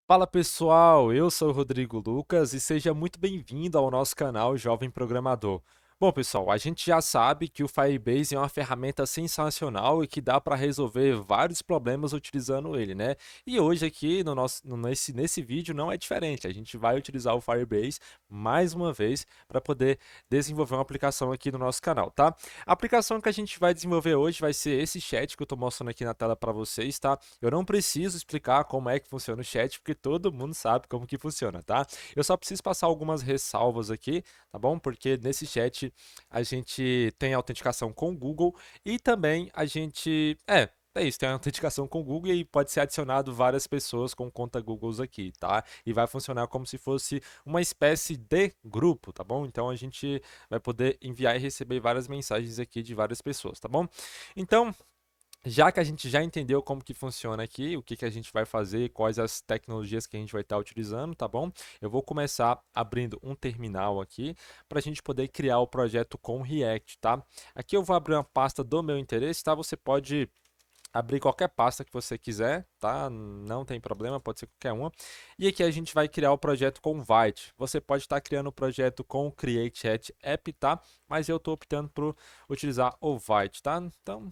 Fala pessoal, eu sou o Rodrigo Lucas e seja muito bem-vindo ao nosso canal Jovem Programador. Bom, pessoal, a gente já sabe que o Firebase é uma ferramenta sensacional e que dá para resolver vários problemas utilizando ele, né? E hoje aqui no nosso, nesse vídeo não é diferente. A gente vai utilizar o Firebase mais uma vez para poder desenvolver uma aplicação aqui no nosso canal, tá? A aplicação que a gente vai desenvolver hoje vai ser esse chat que eu estou mostrando aqui na tela para vocês, tá? Eu não preciso explicar como é que funciona o chat, porque todo mundo sabe como que funciona, tá? Eu só preciso passar algumas ressalvas aqui, tá bom? Porque nesse chat a gente tem autenticação com o Google e também a gente. É isso, tem a autenticação com o Google e pode ser adicionado várias pessoas com conta Google aqui, tá? E vai funcionar como se fosse uma espécie de grupo, tá bom? Então a gente vai poder enviar e receber várias mensagens aqui de várias pessoas, tá bom? Então, já que a gente já entendeu como que funciona aqui, o que que a gente vai fazer, quais as tecnologias que a gente vai estar utilizando, tá bom? Eu vou começar abrindo um terminal aqui para a gente poder criar o projeto com React, tá? Aqui eu vou abrir uma pasta do meu interesse, tá? Você pode abrir qualquer pasta que você quiser, tá? Não tem problema, pode ser qualquer uma. E aqui a gente vai criar o projeto com Vite. Você pode estar criando o projeto com o Create Chat App, tá? Mas eu estou optando por utilizar o Vite, tá? Então,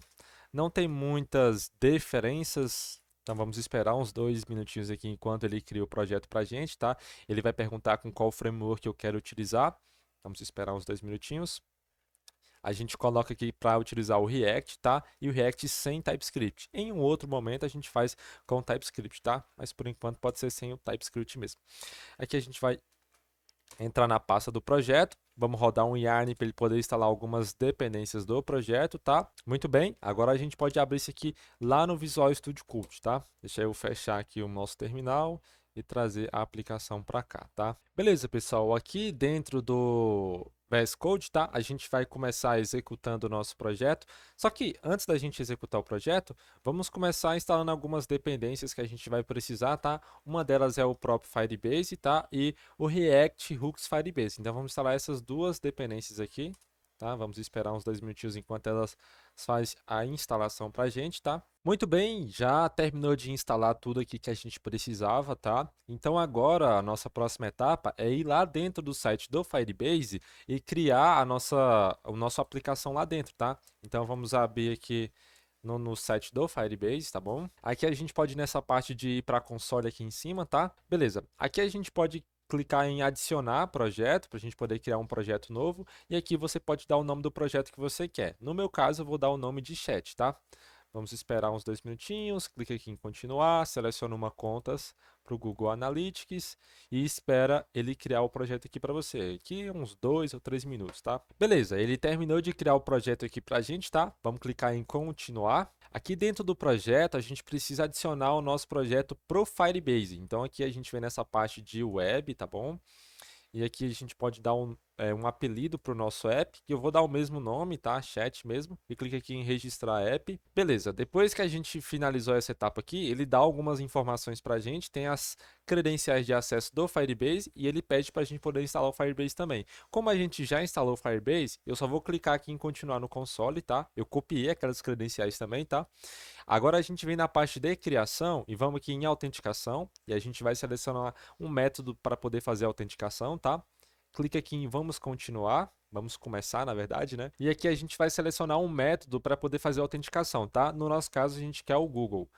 não tem muitas diferenças. Então vamos esperar uns 2 minutinhos aqui enquanto ele cria o projeto para a gente, tá? Ele vai perguntar com qual framework eu quero utilizar. Vamos esperar uns 2 minutinhos. A gente coloca aqui para utilizar o React, tá? E o React sem TypeScript. Em um outro momento a gente faz com TypeScript, tá? Mas por enquanto pode ser sem o TypeScript mesmo. Aqui a gente vai entrar na pasta do projeto. Vamos rodar um yarn para ele poder instalar algumas dependências do projeto, tá? Muito bem, agora a gente pode abrir isso aqui lá no Visual Studio Code, tá? Deixa eu fechar aqui o nosso terminal e trazer a aplicação para cá, tá? Beleza, pessoal, aqui dentro do VS Code, tá? A gente vai começar executando o nosso projeto. Só que antes da gente executar o projeto, vamos começar instalando algumas dependências que a gente vai precisar, tá? Uma delas é o próprio Firebase, tá? E o React Hooks Firebase. Então vamos instalar essas duas dependências aqui, tá? Vamos esperar uns 2 minutinhos enquanto elas fazem a instalação para a gente, tá? Muito bem, já terminou de instalar tudo aqui que a gente precisava, tá? Então agora a nossa próxima etapa é ir lá dentro do site do Firebase e criar a nossa aplicação lá dentro, tá? Então vamos abrir aqui no site do Firebase, tá bom? Aqui a gente pode ir nessa parte de ir para console aqui em cima, tá? Beleza. Aqui a gente pode clicar em adicionar projeto para a gente poder criar um projeto novo e aqui você pode dar o nome do projeto que você quer. No meu caso, eu vou dar o nome de chat, tá? Vamos esperar uns 2 minutinhos, clica aqui em continuar, seleciona uma contas para o Google Analytics e espera ele criar o projeto aqui para você. Aqui uns 2 ou 3 minutos, tá? Beleza, ele terminou de criar o projeto aqui para a gente, tá? Vamos clicar em continuar. Aqui dentro do projeto, a gente precisa adicionar o nosso projeto pro Firebase. Então aqui a gente vem nessa parte de web, tá bom? E aqui a gente pode dar um apelido para o nosso app, que eu vou dar o mesmo nome, tá? Chat mesmo. E clica aqui em registrar app. Beleza, depois que a gente finalizou essa etapa aqui, ele dá algumas informações para a gente. Tem as credenciais de acesso do Firebase e ele pede para a gente poder instalar o Firebase também. Como a gente já instalou o Firebase, eu só vou clicar aqui em continuar no console, tá? Eu copiei aquelas credenciais também, tá? Agora a gente vem na parte de criação e vamos aqui em autenticação e a gente vai selecionar um método para poder fazer a autenticação, tá? Clica aqui em vamos continuar, vamos começar na verdade, né? E aqui a gente vai selecionar um método para poder fazer a autenticação, tá? No nosso caso a gente quer o Google.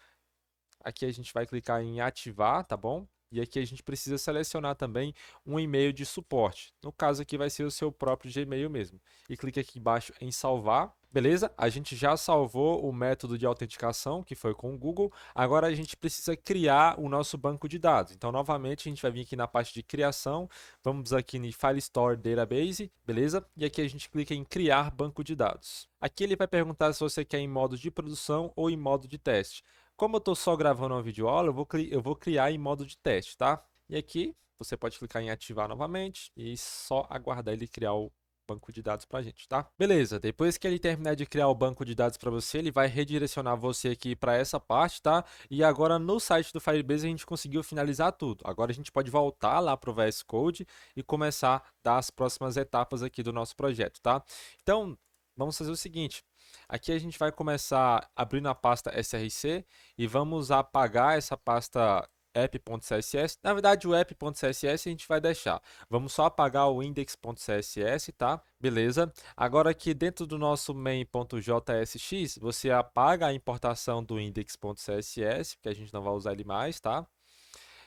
Aqui a gente vai clicar em ativar, tá bom? E aqui a gente precisa selecionar também um e-mail de suporte. No caso aqui vai ser o seu próprio Gmail mesmo. E clica aqui embaixo em salvar. Beleza? A gente já salvou o método de autenticação, que foi com o Google. Agora a gente precisa criar o nosso banco de dados. Então, novamente, a gente vai vir aqui na parte de criação. Vamos aqui em File Store Database, beleza? E aqui a gente clica em criar banco de dados. Aqui ele vai perguntar se você quer em modo de produção ou em modo de teste. Como eu estou só gravando uma videoaula, eu vou criar em modo de teste, tá? E aqui você pode clicar em ativar novamente e só aguardar ele criar o banco de dados para a gente, tá? Beleza, depois que ele terminar de criar o banco de dados para você, ele vai redirecionar você aqui para essa parte, tá? E agora no site do Firebase a gente conseguiu finalizar tudo. Agora a gente pode voltar lá para o VS Code e começar a dar as próximas etapas aqui do nosso projeto, tá? Então, vamos fazer o seguinte. Aqui a gente vai começar abrindo a pasta src e vamos apagar essa pasta app.css. Na verdade, o app.css a gente vai deixar. Vamos só apagar o index.css, tá? Beleza. Agora aqui dentro do nosso main.jsx, você apaga a importação do index.css, porque a gente não vai usar ele mais, tá?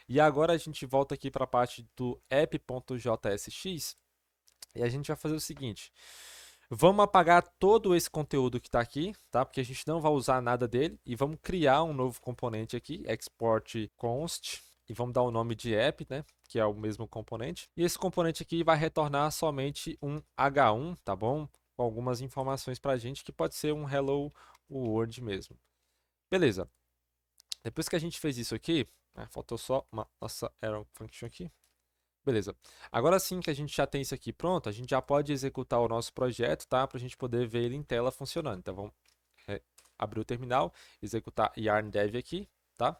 E agora a gente volta aqui para a parte do app.jsx e a gente vai fazer o seguinte. Vamos apagar todo esse conteúdo que está aqui, tá? Porque a gente não vai usar nada dele. E vamos criar um novo componente aqui, export const. E vamos dar o nome de app, né? Que é o mesmo componente. E esse componente aqui vai retornar somente um H1, tá bom? Com algumas informações para a gente, que pode ser um Hello World mesmo. Beleza. Depois que a gente fez isso aqui, faltou só uma nossa arrow function aqui. Beleza. Agora sim que a gente já tem isso aqui pronto, a gente já pode executar o nosso projeto, tá? Para a gente poder ver ele em tela funcionando. Então vamos abrir o terminal, executar yarn dev aqui, tá?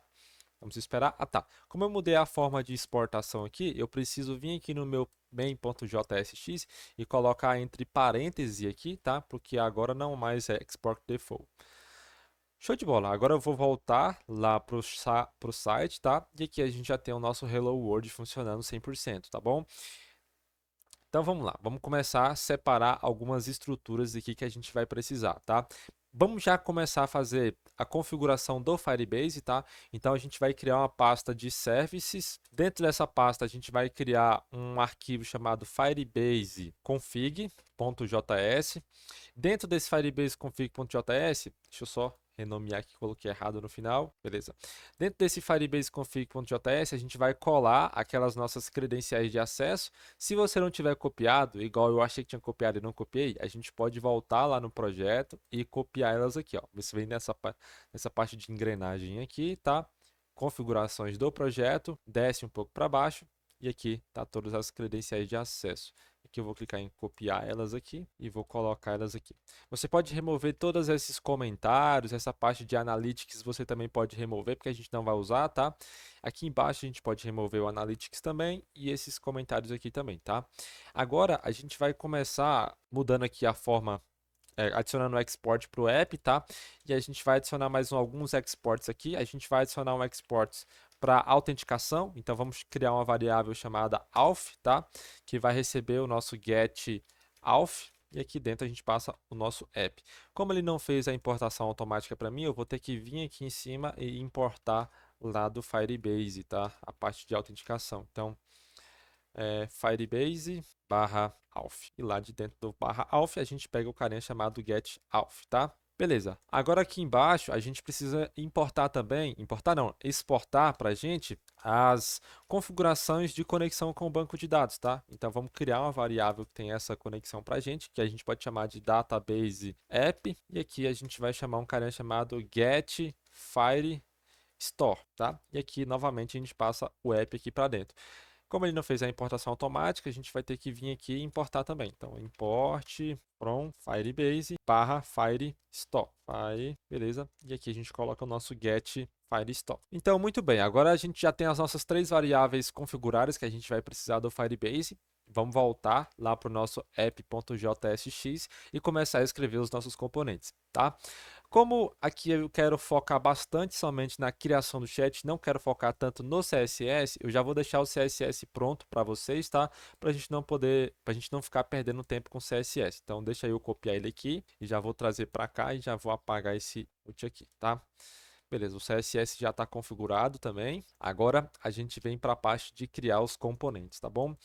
Vamos esperar. Ah, tá. Como eu mudei a forma de exportação aqui, eu preciso vir aqui no meu main.jsx e colocar entre parênteses aqui, tá? Porque agora não mais é export default. Show de bola. Agora eu vou voltar lá para o site, tá? E aqui a gente já tem o nosso Hello World funcionando 100%, tá bom? Então vamos lá, vamos começar a separar algumas estruturas aqui que a gente vai precisar, tá? Vamos já começar a fazer a configuração do Firebase, tá? Então a gente vai criar uma pasta de services. Dentro dessa pasta a gente vai criar um arquivo chamado firebase config.js. Dentro desse firebase config.js, deixa eu só renomear aqui, coloquei errado no final, beleza. Dentro desse firebase config.js, a gente vai colar aquelas nossas credenciais de acesso. Se você não tiver copiado, igual eu achei que tinha copiado e não copiei, a gente pode voltar lá no projeto e copiar elas aqui, ó. Você vem nessa parte de engrenagem aqui, tá? Configurações do projeto, desce um pouco para baixo e aqui tá todas as credenciais de acesso. Aqui eu vou clicar em copiar elas aqui e vou colocar elas aqui. Você pode remover todos esses comentários, essa parte de analytics você também pode remover, porque a gente não vai usar, tá? Aqui embaixo a gente pode remover o analytics também e esses comentários aqui também, tá? Agora a gente vai começar mudando aqui a forma, adicionando o export para o app, tá? E a gente vai adicionar mais alguns exports aqui. A gente vai adicionar um export para autenticação, então vamos criar uma variável chamada auth, tá? Que vai receber o nosso get auth e aqui dentro a gente passa o nosso app. Como ele não fez a importação automática para mim, eu vou ter que vir aqui em cima e importar lá do Firebase, tá? A parte de autenticação. Então, Firebase barra auth. E lá de dentro do barra auth a gente pega o carinha chamado get auth, tá? Beleza. Agora aqui embaixo a gente precisa importar também, importar não, exportar para a gente as configurações de conexão com o banco de dados, tá? Então vamos criar uma variável que tem essa conexão para a gente, que a gente pode chamar de database app, e aqui a gente vai chamar um carinha chamado get fire store, tá? E aqui novamente a gente passa o app aqui para dentro. Como ele não fez a importação automática, a gente vai ter que vir aqui e importar também. Então, import from Firebase barra Firestore. Beleza. E aqui a gente coloca o nosso get Firestore. Então, muito bem. Agora a gente já tem as nossas três variáveis configuradas que a gente vai precisar do Firebase. Vamos voltar lá para o nosso app.jsx e começar a escrever os nossos componentes, tá? Como aqui eu quero focar bastante somente na criação do chat, não quero focar tanto no CSS, eu já vou deixar o CSS pronto para vocês, tá? Para a gente não ficar perdendo tempo com o CSS. Então deixa eu copiar ele aqui e já vou trazer para cá e já vou apagar esse root aqui, tá? Beleza, o CSS já está configurado também. Agora a gente vem para a parte de criar os componentes, tá bom?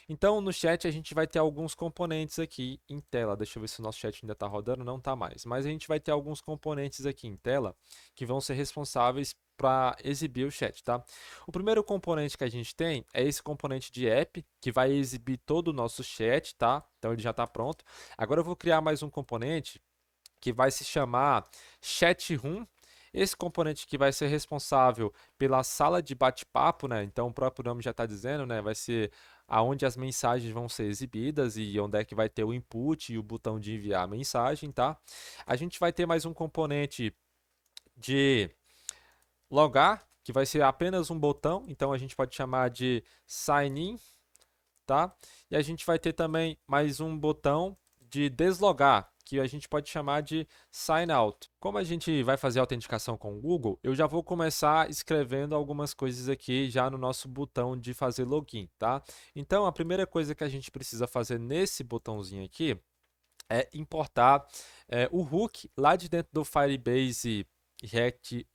Então no chat a gente vai ter alguns componentes aqui em tela. Deixa eu ver se o nosso chat ainda está rodando. Não está mais. Mas a gente vai ter alguns componentes aqui em tela que vão ser responsáveis para exibir o chat, tá? O primeiro componente que a gente tem é esse componente de app, que vai exibir todo o nosso chat, tá? Então ele já está pronto. Agora eu vou criar mais um componente que vai se chamar chat room. Esse componente aqui vai ser responsável pela sala de bate-papo, né? Então o próprio nome já está dizendo, né? Vai ser aonde as mensagens vão ser exibidas e onde é que vai ter o input e o botão de enviar a mensagem, tá? A gente vai ter mais um componente de logar, que vai ser apenas um botão, então a gente pode chamar de sign in, tá? E a gente vai ter também mais um botão de deslogar, que a gente pode chamar de sign out. Como a gente vai fazer a autenticação com o Google, eu já vou começar escrevendo algumas coisas aqui já no nosso botão de fazer login, tá? Então, a primeira coisa que a gente precisa fazer nesse botãozinho aqui é importar o hook lá de dentro do Firebase React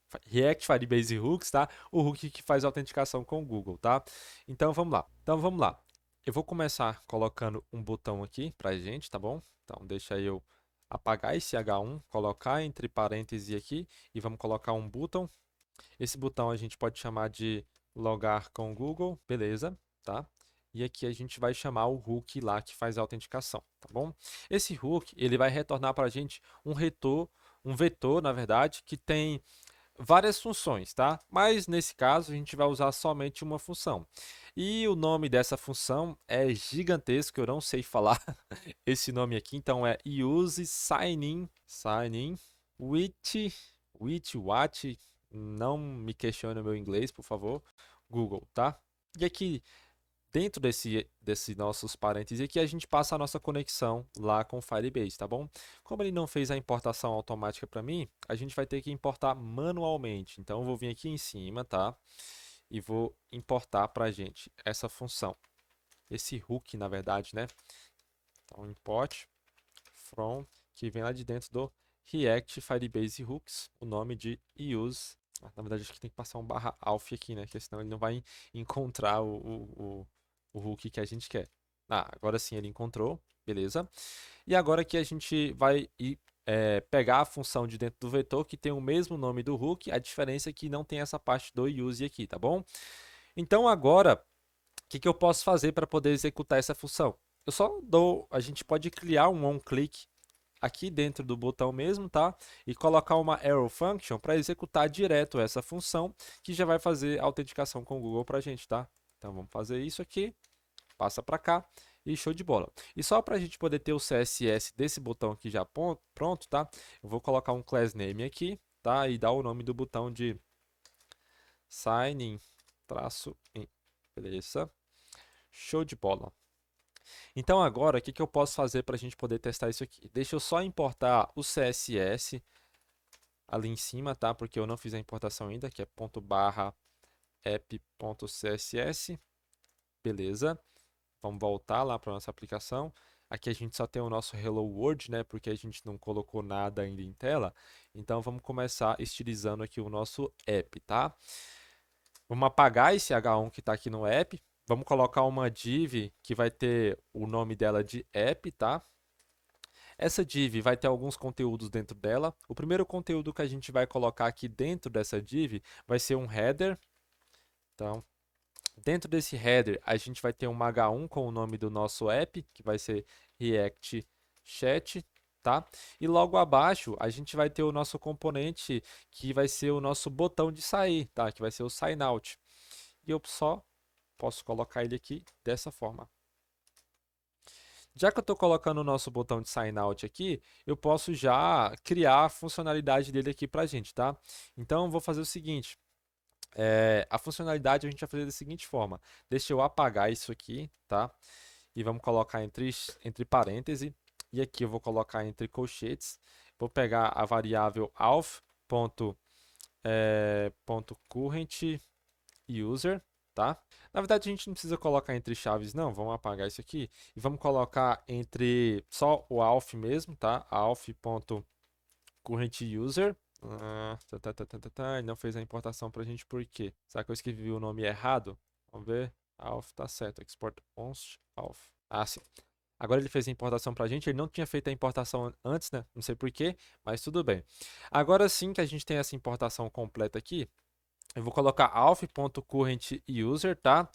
Firebase Hooks, tá? O hook que faz a autenticação com o Google, tá? Então vamos lá. Eu vou começar colocando um botão aqui pra gente, tá bom? Então deixa eu apagar esse H1, colocar entre parênteses aqui e vamos colocar um botão. Esse botão a gente pode chamar de logar com o Google, beleza, tá? E aqui a gente vai chamar o hook lá que faz a autenticação, tá bom? Esse hook, ele vai retornar para a gente um vetor, na verdade, que tem várias funções, tá? Mas nesse caso a gente vai usar somente uma função. E o nome dessa função é gigantesco, eu não sei falar esse nome aqui, então é use sign in what, não me questione o meu inglês, por favor, Google, tá? E aqui dentro desse nossos parênteses aqui, a gente passa a nossa conexão lá com o Firebase, tá bom? Como ele não fez a importação automática para mim, a gente vai ter que importar manualmente. Então, eu vou vir aqui em cima, tá? E vou importar para a gente essa função. Esse hook, na verdade, né? Então, import from, que vem lá de dentro do React Firebase Hooks, o nome de use. Na verdade, acho que tem que passar um /alf aqui, né? Porque senão ele não vai encontrar o hook que a gente quer. Agora sim ele encontrou, beleza. E agora que a gente vai pegar a função de dentro do vetor que tem o mesmo nome do hook, a diferença é que não tem essa parte do use aqui, tá bom? Então agora, o que eu posso fazer para poder executar essa função? A gente pode criar um onClick aqui dentro do botão mesmo, tá? E colocar uma arrow function para executar direto essa função que já vai fazer a autenticação com o Google para a gente, tá? Então vamos fazer isso aqui, passa para cá e show de bola. E só para a gente poder ter o CSS desse botão aqui já pronto, tá? Eu vou colocar um class name aqui, tá? E dar o nome do botão de sign in, beleza? Show de bola. Então agora, o que eu posso fazer para a gente poder testar isso aqui? Deixa eu só importar o CSS ali em cima, tá? Porque eu não fiz a importação ainda, que é .app.css. Beleza. Vamos voltar lá para nossa aplicação. Aqui a gente só tem o nosso Hello World, né? Porque a gente não colocou nada ainda em tela. Então vamos começar estilizando aqui o nosso app, tá? Vamos apagar esse H1 que está aqui no app. Vamos colocar uma div que vai ter o nome dela de app, tá? Essa div vai ter alguns conteúdos dentro dela. O primeiro conteúdo que a gente vai colocar aqui dentro dessa div vai ser um header. Então, dentro desse header, a gente vai ter um H1 com o nome do nosso app, que vai ser React Chat, tá? E logo abaixo, a gente vai ter o nosso componente, que vai ser o nosso botão de sair, tá? Que vai ser o sign out. E eu só posso colocar ele aqui dessa forma. Já que eu estou colocando o nosso botão de sign out aqui, eu posso já criar a funcionalidade dele aqui para a gente, tá? Então, eu vou fazer o seguinte. A funcionalidade a gente vai fazer da seguinte forma. Deixa eu apagar isso aqui, tá? E vamos colocar entre parênteses. E aqui eu vou colocar entre colchetes. Vou pegar a variável auth.current_user, tá? Na verdade, a gente não precisa colocar entre chaves, não. Vamos apagar isso aqui. E vamos colocar entre só o auth mesmo, tá? auth.currentUser. Não fez a importação pra gente por quê? Será que eu escrevi o nome errado? Vamos ver. Auth tá certo. Export once auth. Sim. Agora ele fez a importação pra gente. Ele não tinha feito a importação antes, né? Não sei por quê, mas tudo bem. Agora sim que a gente tem essa importação completa aqui, eu vou colocar auth.currentUser, tá?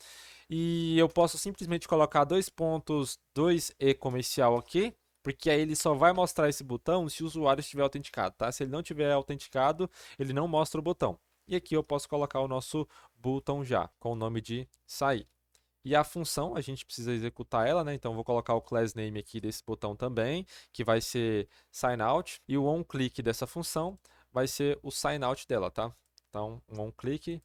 E eu posso simplesmente colocar dois pontos 2e comercial aqui, porque aí ele só vai mostrar esse botão se o usuário estiver autenticado, tá? Se ele não tiver autenticado, ele não mostra o botão. E aqui eu posso colocar o nosso botão já, com o nome de sair. E a função, a gente precisa executar ela, né? Então, eu vou colocar o class name aqui desse botão também, que vai ser signout. E o onClick dessa função vai ser o signout dela, tá? Então, um onClick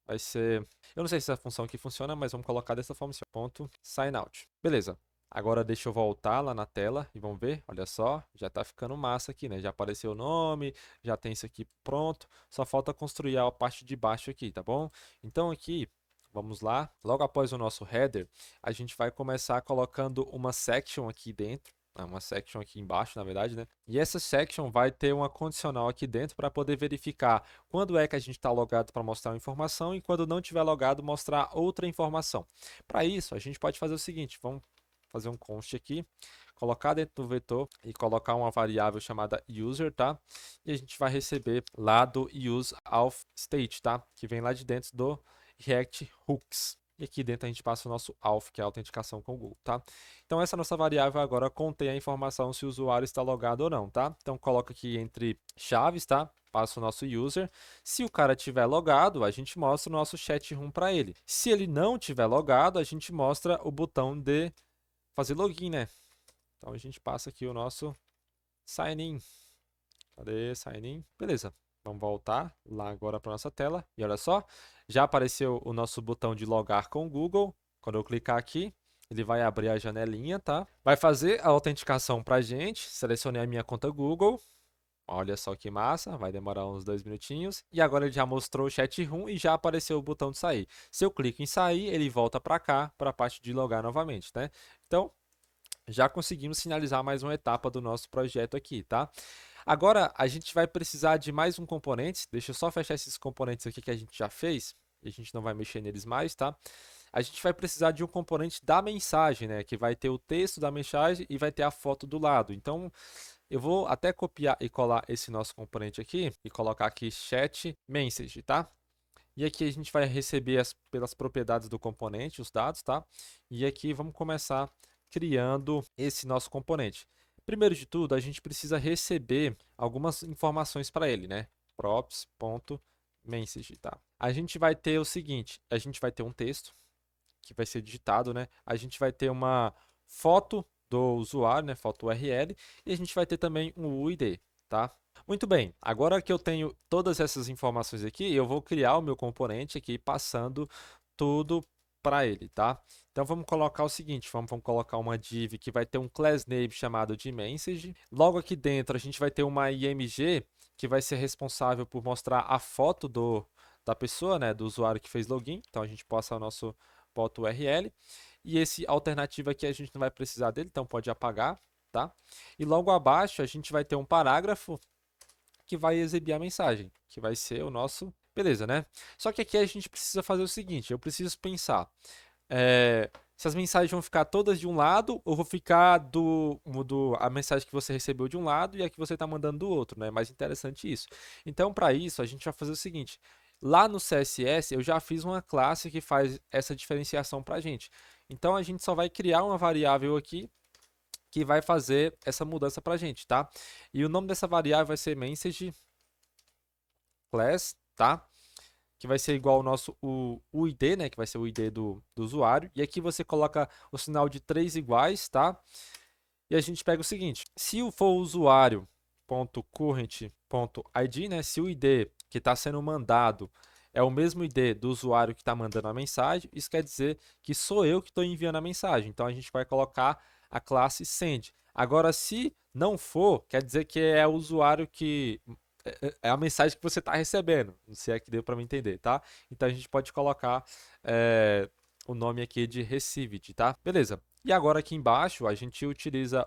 vai ser... Eu não sei se essa função aqui funciona, mas vamos colocar dessa forma, assim, ponto signout. Beleza. Agora deixa eu voltar lá na tela e vamos ver, olha só, já está ficando massa aqui, né? Já apareceu o nome, já tem isso aqui pronto, só falta construir a parte de baixo aqui, tá bom? Então aqui, vamos lá, logo após o nosso header, a gente vai começar colocando uma section aqui dentro, uma section aqui embaixo, na verdade, né? E essa section vai ter uma condicional aqui dentro para poder verificar quando é que a gente está logado para mostrar uma informação e quando não tiver logado, mostrar outra informação. Para isso, a gente pode fazer o seguinte, vamos fazer um const aqui, colocar dentro do vetor e colocar uma variável chamada user, tá? E a gente vai receber lá do useAuthState, tá? Que vem lá de dentro do React Hooks. E aqui dentro a gente passa o nosso auth, que é a autenticação com o Google, tá? Então essa nossa variável agora contém a informação se o usuário está logado ou não, tá? Então coloca aqui entre chaves, tá? Passa o nosso user. Se o cara tiver logado, a gente mostra o nosso chat room para ele. Se ele não tiver logado, a gente mostra o botão de fazer login, né? Então a gente passa aqui o nosso sign in. Cadê sign in? Beleza. Vamos voltar lá agora para nossa tela. E olha só, já apareceu o nosso botão de logar com o Google. Quando eu clicar aqui, ele vai abrir a janelinha, tá? Vai fazer a autenticação para a gente. Selecionei a minha conta Google. Olha só que massa, vai demorar uns 2 minutinhos. E agora ele já mostrou o chat room e já apareceu o botão de sair. Se eu clico em sair, ele volta para cá, para a parte de logar novamente, né? Então, já conseguimos finalizar mais uma etapa do nosso projeto aqui, tá? Agora, a gente vai precisar de mais um componente. Deixa eu só fechar esses componentes aqui que a gente já fez. E a gente não vai mexer neles mais, tá? A gente vai precisar de um componente da mensagem, né? Que vai ter o texto da mensagem e vai ter a foto do lado. Então, eu vou até copiar e colar esse nosso componente aqui e colocar aqui chat message, tá? E aqui a gente vai receber pelas propriedades do componente, os dados, tá? E aqui vamos começar criando esse nosso componente. Primeiro de tudo, a gente precisa receber algumas informações para ele, né? props.message, tá? A gente vai ter o seguinte, a gente vai ter um texto que vai ser digitado, né? A gente vai ter uma foto do usuário, né? Foto URL, e a gente vai ter também um UID, tá? Muito bem, agora que eu tenho todas essas informações aqui, eu vou criar o meu componente aqui passando tudo para ele, tá? Então vamos colocar o seguinte, vamos colocar uma div que vai ter um class name chamado de message. Logo aqui dentro a gente vai ter uma img que vai ser responsável por mostrar a foto da pessoa, né, do usuário que fez login. Então a gente passa o nosso foto URL. E esse alternativo aqui a gente não vai precisar dele, então pode apagar, tá? E logo abaixo a gente vai ter um parágrafo que vai exibir a mensagem, que vai ser o nosso... Beleza, né? Só que aqui a gente precisa fazer o seguinte, eu preciso pensar, se as mensagens vão ficar todas de um lado ou vou ficar a mensagem que você recebeu de um lado e a que você está mandando do outro, né? É mais interessante isso. Então, para isso, a gente vai fazer o seguinte, lá no CSS eu já fiz uma classe que faz essa diferenciação para a gente. Então, a gente só vai criar uma variável aqui que vai fazer essa mudança para a gente, tá? E o nome dessa variável vai ser message class, tá? Que vai ser igual ao nosso UID, né? Que vai ser o ID do usuário. E aqui você coloca o sinal de 3 iguais, tá? E a gente pega o seguinte, se for o usuário.current.id, né? Se o ID que está sendo mandado é o mesmo ID do usuário que está mandando a mensagem, isso quer dizer que sou eu que estou enviando a mensagem. Então a gente vai colocar a classe send. Agora, se não for, quer dizer que é o usuário que é a mensagem que você está recebendo. Não sei é que deu para me entender, tá? Então a gente pode colocar o nome aqui de received, tá? Beleza. E agora aqui embaixo a gente utiliza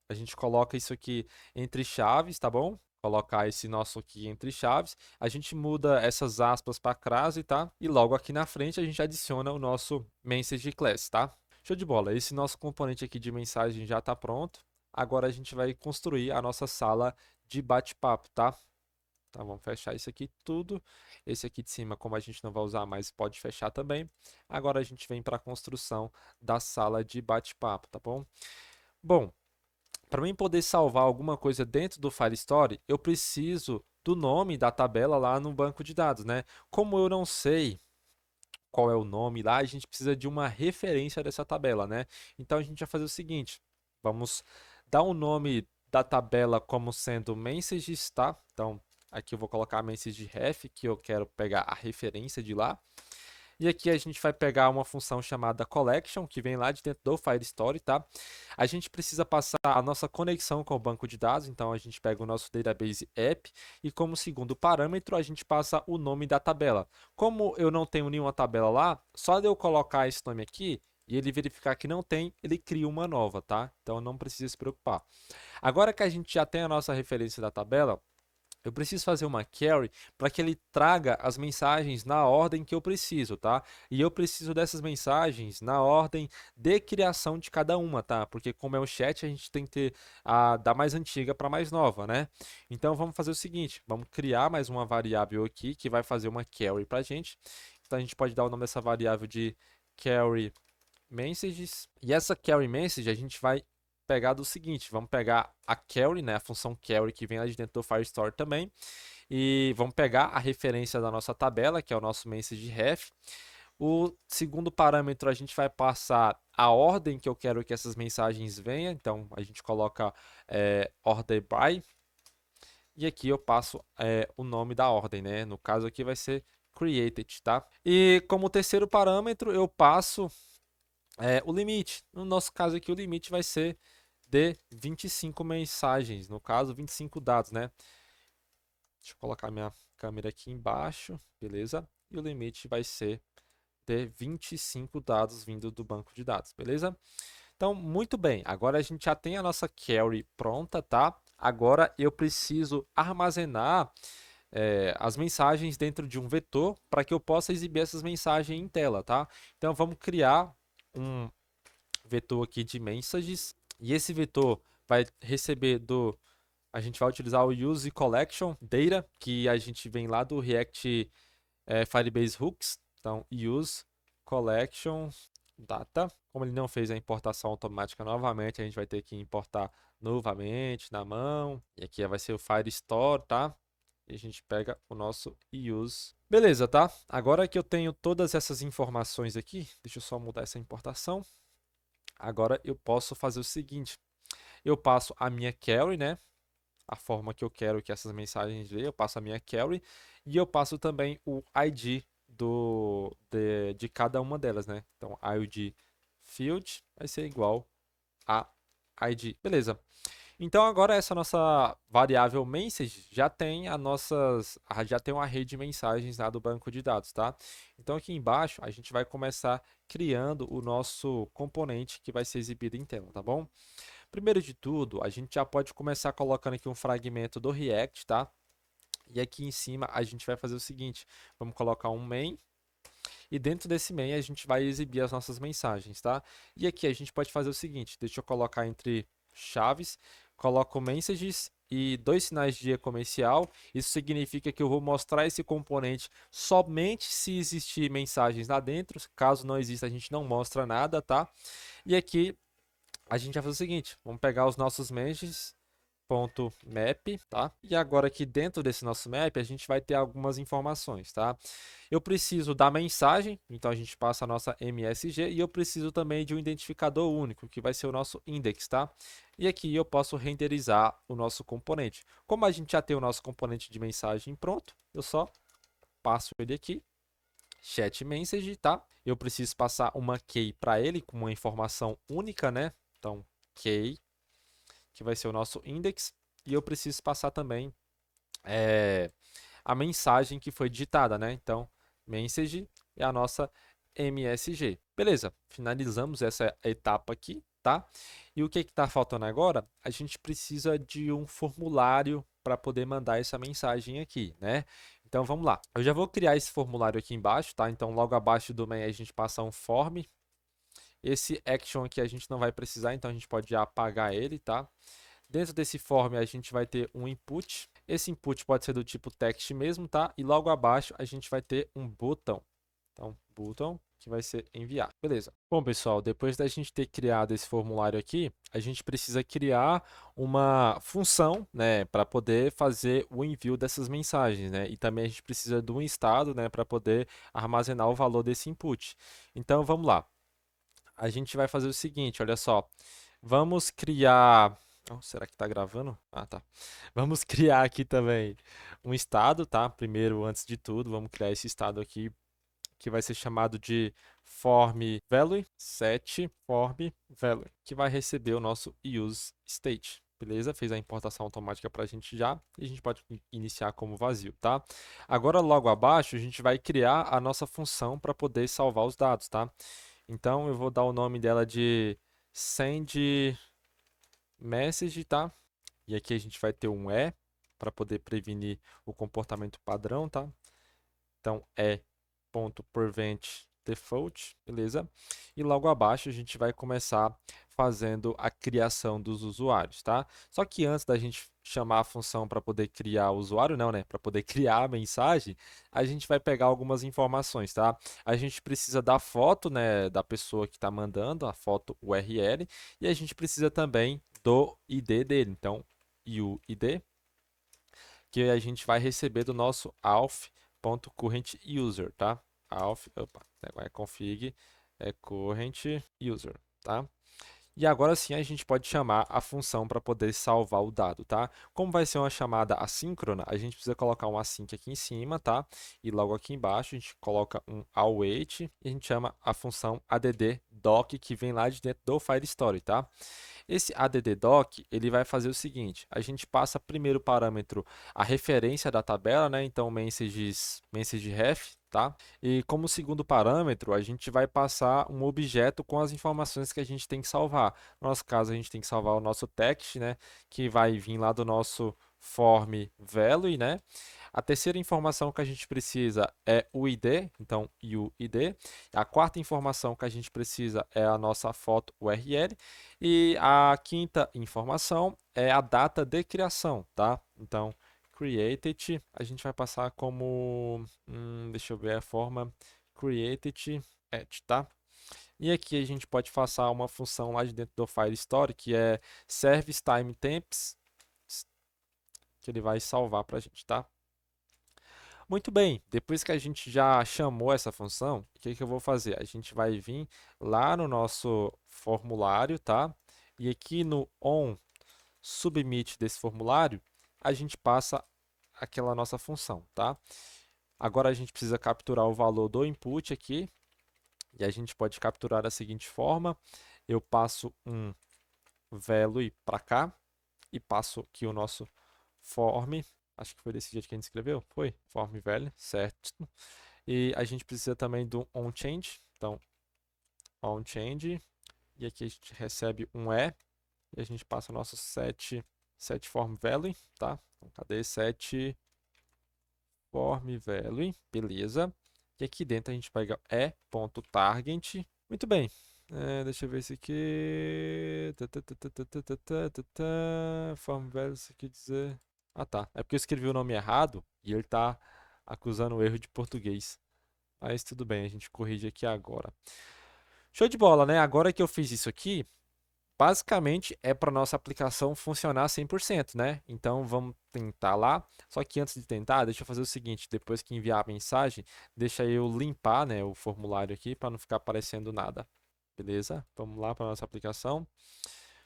a gente coloca isso aqui entre chaves, tá bom? Colocar esse nosso aqui entre chaves. A gente muda essas aspas para crase, tá? E logo aqui na frente a gente adiciona o nosso message class, tá? Show de bola. Esse nosso componente aqui de mensagem já está pronto. Agora a gente vai construir a nossa sala de bate-papo, tá? Então vamos fechar isso aqui tudo. Esse aqui de cima, como a gente não vai usar mais, pode fechar também. Agora a gente vem para a construção da sala de bate-papo, tá bom? Bom, para mim poder salvar alguma coisa dentro do Firestore, eu preciso do nome da tabela lá no banco de dados, né? Como eu não sei qual é o nome lá, a gente precisa de uma referência dessa tabela, né? Então a gente vai fazer o seguinte, vamos dar o nome da tabela como sendo messages, tá? Então aqui eu vou colocar message ref, que eu quero pegar a referência de lá. E aqui a gente vai pegar uma função chamada collection, que vem lá de dentro do Firestore, tá? A gente precisa passar a nossa conexão com o banco de dados, então a gente pega o nosso database app e como segundo parâmetro a gente passa o nome da tabela. Como eu não tenho nenhuma tabela lá, só de eu colocar esse nome aqui e ele verificar que não tem, ele cria uma nova, tá? Então não precisa se preocupar. Agora que a gente já tem a nossa referência da tabela, eu preciso fazer uma query para que ele traga as mensagens na ordem que eu preciso, tá? E eu preciso dessas mensagens na ordem de criação de cada uma, tá? Porque como é um chat, a gente tem que ter a da mais antiga para a mais nova, né? Então vamos fazer o seguinte, vamos criar mais uma variável aqui que vai fazer uma query para a gente. Então a gente pode dar o nome dessa variável de query messages. E essa query message a gente vai pegar do seguinte, vamos pegar a query, né, a função query que vem lá de dentro do Firestore também, e vamos pegar a referência da nossa tabela, que é o nosso message ref. O segundo parâmetro a gente vai passar a ordem que eu quero que essas mensagens venham, então a gente coloca order by, e aqui eu passo o nome da ordem, né? No caso aqui vai ser created, tá? E como terceiro parâmetro eu passo o limite. No nosso caso aqui, o limite vai ser de 25 mensagens, no caso, 25 dados, né? Deixa eu colocar minha câmera aqui embaixo, beleza? E o limite vai ser de 25 dados vindo do banco de dados, beleza? Então, muito bem, agora a gente já tem a nossa query pronta, tá? Agora eu preciso armazenar as mensagens dentro de um vetor para que eu possa exibir essas mensagens em tela, tá? Então, vamos criar um vetor aqui de messages e esse vetor vai receber a gente vai utilizar o use collection data que a gente vem lá do React Firebase Hooks, então use collection data. Como ele não fez a importação automática novamente, a gente vai ter que importar novamente na mão. E aqui vai ser o Firestore, tá? E a gente pega o nosso use. Beleza, tá? Agora que eu tenho todas essas informações aqui, deixa eu só mudar essa importação. Agora eu posso fazer o seguinte: eu passo a minha query, né? A forma que eu quero que essas mensagens leiam, eu passo a minha query e eu passo também o ID de cada uma delas, né? Então, ID field vai ser igual a ID. Beleza. Então agora essa nossa variável message já tem uma rede de mensagens lá do banco de dados, tá? Então aqui embaixo a gente vai começar criando o nosso componente que vai ser exibido em tela, tá bom? Primeiro de tudo, a gente já pode começar colocando aqui um fragmento do React, tá? E aqui em cima a gente vai fazer o seguinte, vamos colocar um main e dentro desse main a gente vai exibir as nossas mensagens, tá? E aqui a gente pode fazer o seguinte, deixa eu colocar entre chaves, coloco messages e dois sinais de comercial. Isso significa que eu vou mostrar esse componente somente se existir mensagens lá dentro. Caso não exista, a gente não mostra nada, tá? E aqui a gente vai fazer o seguinte, vamos pegar os nossos messages .map, tá? E agora aqui dentro desse nosso map a gente vai ter algumas informações, tá? Eu preciso da mensagem, então a gente passa a nossa MSG e eu preciso também de um identificador único, que vai ser o nosso index, tá? E aqui eu posso renderizar o nosso componente. Como a gente já tem o nosso componente de mensagem pronto, eu só passo ele aqui, chat message, tá? Eu preciso passar uma key para ele com uma informação única, né? Então, key que vai ser o nosso index, e eu preciso passar também a mensagem que foi digitada, né? Então, message é a nossa MSG. Beleza, finalizamos essa etapa aqui, tá? E o que está faltando agora? A gente precisa de um formulário para poder mandar essa mensagem aqui, né? Então vamos lá. Eu já vou criar esse formulário aqui embaixo, tá? Então logo abaixo do main a gente passa um form. Esse action aqui a gente não vai precisar, então a gente pode já apagar ele, tá? Dentro desse form a gente vai ter um input. Esse input pode ser do tipo text mesmo, tá? E logo abaixo a gente vai ter um botão. Então, botão que vai ser enviar. Beleza. Bom, pessoal, depois da gente ter criado esse formulário aqui, a gente precisa criar uma função, né, para poder fazer o envio dessas mensagens, né? E também a gente precisa de um estado, né, para poder armazenar o valor desse input. Então, vamos lá. A gente vai fazer o seguinte, olha só. Vamos criar. Oh, será que está gravando? Ah, tá. Vamos criar aqui também um estado, tá? Primeiro, antes de tudo, vamos criar esse estado aqui que vai ser chamado de form value, set form value, que vai receber o nosso use state. Beleza? Fez a importação automática para a gente já e a gente pode iniciar como vazio, tá? Agora, logo abaixo, a gente vai criar a nossa função para poder salvar os dados, tá? Então, eu vou dar o nome dela de send message, tá? E aqui a gente vai ter um e para poder prevenir o comportamento padrão, tá? Então, e.prevent default, beleza? E logo abaixo a gente vai começar fazendo a criação dos usuários, tá? Só que antes da gente chamar a função para poder criar o usuário, não, né? Para poder criar a mensagem, a gente vai pegar algumas informações, tá? A gente precisa da foto, né, da pessoa que está mandando, a foto URL, e a gente precisa também do ID dele. Então, UID, que a gente vai receber do nosso auth.currentUser, tá? Auth, opa, é config, é current user, tá? E agora sim a gente pode chamar a função para poder salvar o dado, tá? Como vai ser uma chamada assíncrona, a gente precisa colocar um async aqui em cima, tá? E logo aqui embaixo a gente coloca um await e a gente chama a função addDoc que vem lá de dentro do FileStory, tá? Esse addDoc, ele vai fazer o seguinte, a gente passa primeiro parâmetro a referência da tabela, né? Então message_ref, tá? E como segundo parâmetro, a gente vai passar um objeto com as informações que a gente tem que salvar. No nosso caso, a gente tem que salvar o nosso text, né? Que vai vir lá do nosso form value, né? A terceira informação que a gente precisa é o ID, então UID. A quarta informação que a gente precisa é a nossa foto URL. E a quinta informação é a data de criação, tá? Então, created, a gente vai passar como, deixa eu ver a forma, created at, tá? E aqui a gente pode passar uma função lá de dentro do FileStory, que é service time temps, que ele vai salvar para a gente, tá? Muito bem, depois que a gente já chamou essa função, o que que eu vou fazer? A gente vai vir lá no nosso formulário, tá? E aqui no on submit desse formulário, a gente passa aquela nossa função, tá? Agora a gente precisa capturar o valor do input aqui, e a gente pode capturar da seguinte forma: eu passo um value para cá e passo aqui o nosso form, acho que foi desse jeito que a gente escreveu, foi? Form value, certo? E a gente precisa também do onChange, então onChange, e aqui a gente recebe um e a gente passa o nosso set form value, tá? Então, cadê set form value, beleza. E aqui dentro a gente pega e.target. Muito bem. Deixa eu ver isso aqui. Form value, isso quer dizer. Ah, tá. É porque eu escrevi o nome errado e ele está acusando o erro de português. Mas tudo bem, a gente corrige aqui agora. Show de bola, né? Agora que eu fiz isso aqui, basicamente é para nossa aplicação funcionar 100%, né? Então vamos tentar lá. Só que antes de tentar, deixa eu fazer o seguinte, depois que enviar a mensagem, deixa eu limpar, né, o formulário aqui para não ficar aparecendo nada. Beleza? Vamos lá para nossa aplicação.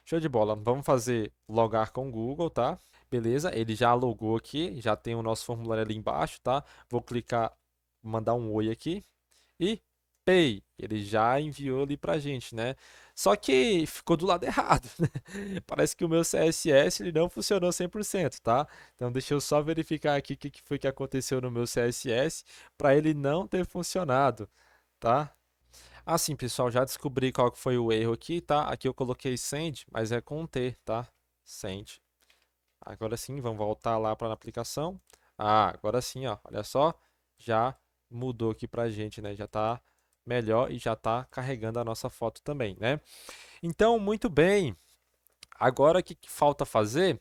Show de bola. Vamos fazer logar com o Google, tá? Beleza? Ele já logou aqui, já tem o nosso formulário ali embaixo, tá? Vou clicar, mandar um oi aqui e Pay, ele já enviou ali pra gente, né? Só que ficou do lado errado, né? Parece que o meu CSS ele não funcionou 100%, tá? Então deixa eu só verificar aqui o que foi que aconteceu no meu CSS para ele não ter funcionado, tá? Assim, pessoal, já descobri qual que foi o erro aqui, tá? Aqui eu coloquei send, mas é com T, tá? Send. Agora sim, vamos voltar lá para a aplicação. Ah, agora sim, ó, olha só, já mudou aqui para a gente, né? Já está melhor e já está carregando a nossa foto também, né? Então, muito bem. Agora o que falta fazer?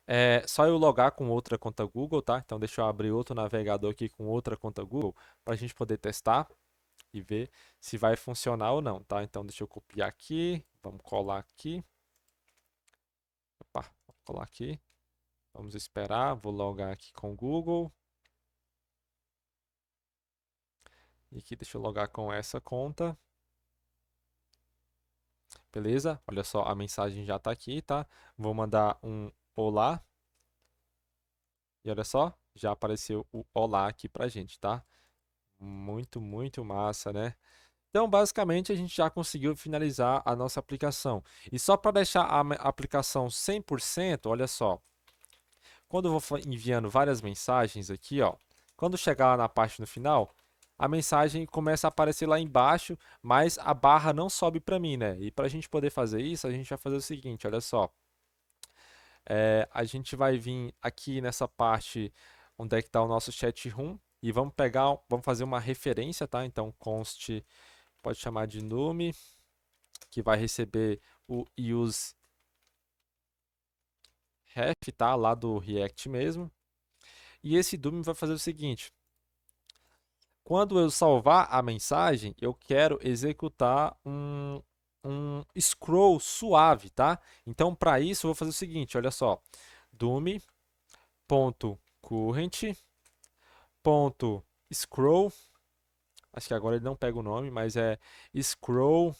É só eu logar com outra conta Google, tá? Então, deixa eu abrir outro navegador aqui com outra conta Google para a gente poder testar e ver se vai funcionar ou não, tá? Então, deixa eu copiar aqui, vamos colar aqui. Opa, vou colar aqui. Vamos esperar, vou logar aqui com o Google. E aqui deixa eu logar com essa conta. Beleza? Olha só, a mensagem já está aqui, tá? Vou mandar um olá. E olha só, já apareceu o olá aqui pra gente, tá? Muito massa, né? Então, basicamente, a gente já conseguiu finalizar a nossa aplicação. E só para deixar a aplicação 100%, olha só. Quando eu vou enviando várias mensagens aqui, ó, quando chegar lá na parte no final, a mensagem começa a aparecer lá embaixo, mas a barra não sobe para mim, né? E para a gente poder fazer isso, a gente vai fazer o seguinte, olha só. A gente vai vir aqui nessa parte onde é que está o nosso chat room e vamos pegar, vamos fazer uma referência, tá? Então, const, pode chamar de nome, que vai receber o use ref, tá? Lá do React mesmo. E esse DOM vai fazer o seguinte: quando eu salvar a mensagem, eu quero executar um scroll suave, tá? Então, para isso, eu vou fazer o seguinte, olha só. DOM.current.scroll. Acho que agora ele não pega o nome, mas é scroll.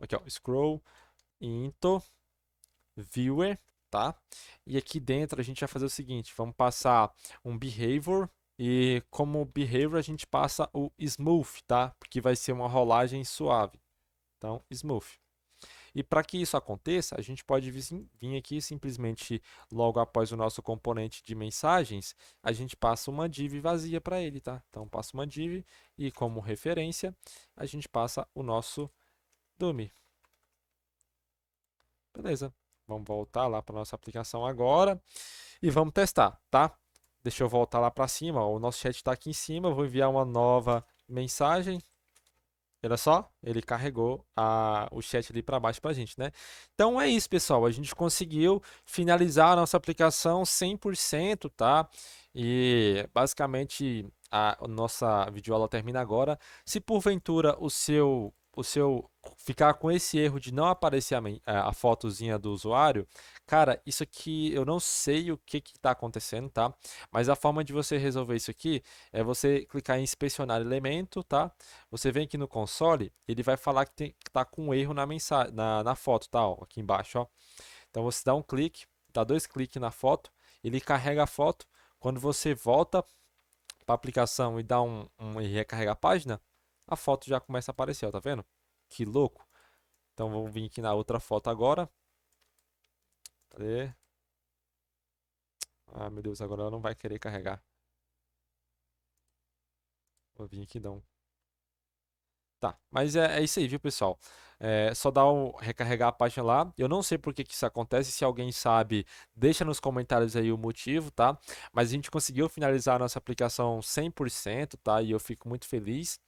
Aqui, ó, scroll into viewer, tá? E aqui dentro a gente vai fazer o seguinte, vamos passar um behavior e como behavior a gente passa o smooth, tá? Porque vai ser uma rolagem suave. Então, smooth. E para que isso aconteça, a gente pode vir aqui simplesmente logo após o nosso componente de mensagens, a gente passa uma div vazia para ele, tá? Então, passa uma div e como referência, a gente passa o nosso dummy. Beleza. Vamos voltar lá para nossa aplicação agora e vamos testar, tá? Deixa eu voltar lá para cima, ó, o nosso chat está aqui em cima, eu vou enviar uma nova mensagem. Olha só, ele carregou o chat ali para baixo para a gente, né? Então é isso, pessoal. A gente conseguiu finalizar a nossa aplicação 100%, tá? E basicamente a nossa videoaula termina agora. Se porventura o seu ficar com esse erro de não aparecer a fotozinha do usuário, cara, isso aqui eu não sei o que está acontecendo, tá? Mas a forma de você resolver isso aqui é você clicar em inspecionar elemento, tá? Você vem aqui no console, ele vai falar que tá com um erro na mensagem, na foto, tá? Ó, aqui embaixo, ó. Então você dá um clique, dá dois cliques na foto, ele carrega a foto. Quando você volta para a aplicação e dá e recarrega a página, a foto já começa a aparecer, ó, tá vendo? Que louco. Então vamos vir aqui na outra foto agora. Cadê? Ah, meu Deus, agora ela não vai querer carregar. Vou vir aqui dar. Tá, mas é isso aí, viu, pessoal? É só dar recarregar a página lá. Eu não sei por que que isso acontece. Se alguém sabe, deixa nos comentários aí o motivo, tá? Mas a gente conseguiu finalizar a nossa aplicação 100%, tá? E eu fico muito feliz.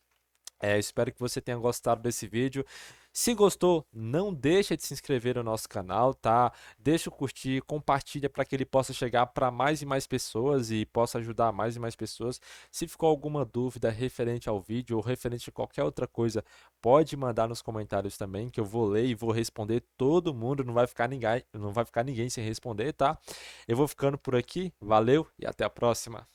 Espero que você tenha gostado desse vídeo. Se gostou, não deixa de se inscrever no nosso canal, tá? Deixa o curtir, compartilha para que ele possa chegar para mais e mais pessoas e possa ajudar mais e mais pessoas. Se ficou alguma dúvida referente ao vídeo ou referente a qualquer outra coisa, pode mandar nos comentários também, que eu vou ler e vou responder todo mundo, não vai ficar ninguém sem responder, tá? Eu vou ficando por aqui, valeu e até a próxima.